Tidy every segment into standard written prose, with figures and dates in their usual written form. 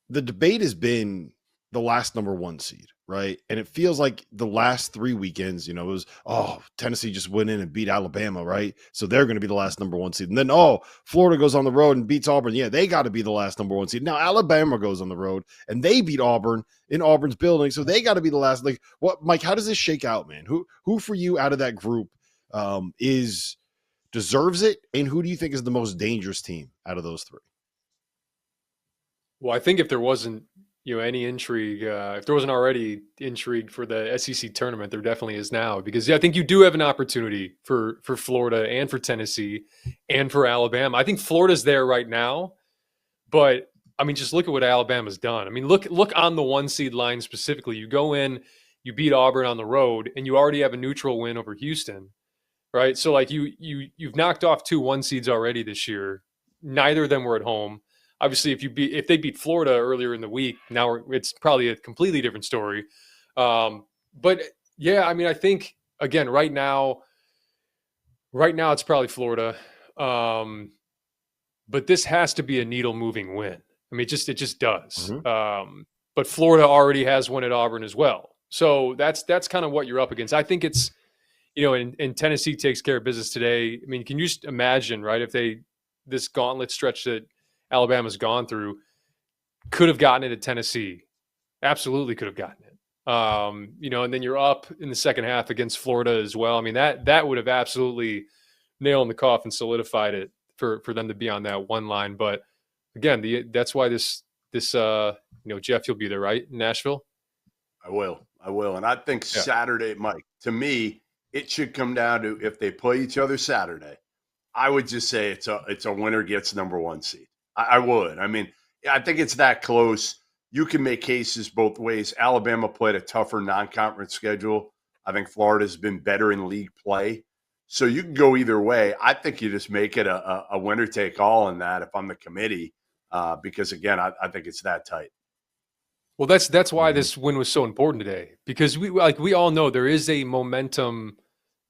the debate has been the last number 1 seed, right? And it feels like the last 3 weekends, it was, Tennessee just went in and beat Alabama, right? So they're going to be the last number 1 seed. And then, Florida goes on the road and beats Auburn. Yeah, they got to be the last number 1 seed. Now Alabama goes on the road and they beat Auburn in Auburn's building. So they got to be the last. Like, what, Mike, how does this shake out, man? Who for you out of that group deserves it? And who do you think is the most dangerous team out of those 3? Well, I think if there wasn't, any intrigue, if there wasn't already intrigue for the SEC tournament, there definitely is now, because I think you do have an opportunity for Florida and for Tennessee and for Alabama. I think Florida's there right now, but I mean, just look at what Alabama's done. I mean, look on the 1 seed line specifically. You go in, you beat Auburn on the road, and you already have a neutral win over Houston, right? So like you've knocked off 2 1 seeds already this year. Neither of them were at home. Obviously, if they beat Florida earlier in the week, now it's probably a completely different story. But yeah, I mean, I think again, right now it's probably Florida. But this has to be a needle moving win. I mean, it just does. Mm-hmm. But Florida already has one at Auburn as well, so that's kind of what you're up against. I think it's and Tennessee takes care of business today. I mean, can you just imagine, right? If this gauntlet stretch that Alabama's gone through could have gotten it at Tennessee, absolutely could have gotten it. And then you're up in the second half against Florida as well. I mean, that would have absolutely nailed in the coffin, solidified it for them to be on that one line. But again, that's why this Jeff, you'll be there, right, in Nashville? I will. And I think Saturday, Mike, to me, it should come down to, if they play each other Saturday, I would just say it's a winner gets number 1 seed. I would. I mean, I think it's that close. You can make cases both ways. Alabama played a tougher non-conference schedule. I think Florida's been better in league play. So you can go either way. I think you just make it a winner take all in that if I'm the committee, because, again, I think it's that tight. Well, that's why this win was so important today, because we all know there is a momentum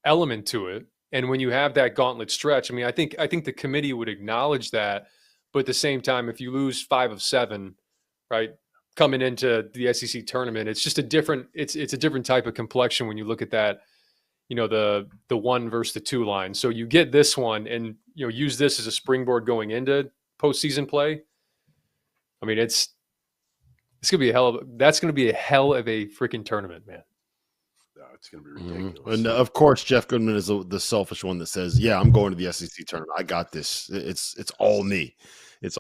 element to it. And when you have that gauntlet stretch, I mean, I think the committee would acknowledge that. But at the same time, if you lose 5 of 7, right, coming into the SEC tournament, it's just a different type of complexion when you look at that, the 1 versus the 2 line. So you get this one and use this as a springboard going into postseason play. I mean, it's gonna be that's gonna be a hell of a freaking tournament, man. It's going to be ridiculous. Mm-hmm. And of course, Jeff Goodman is the selfish one that says, "Yeah, I'm going to the SEC tournament. I got this. It's all me."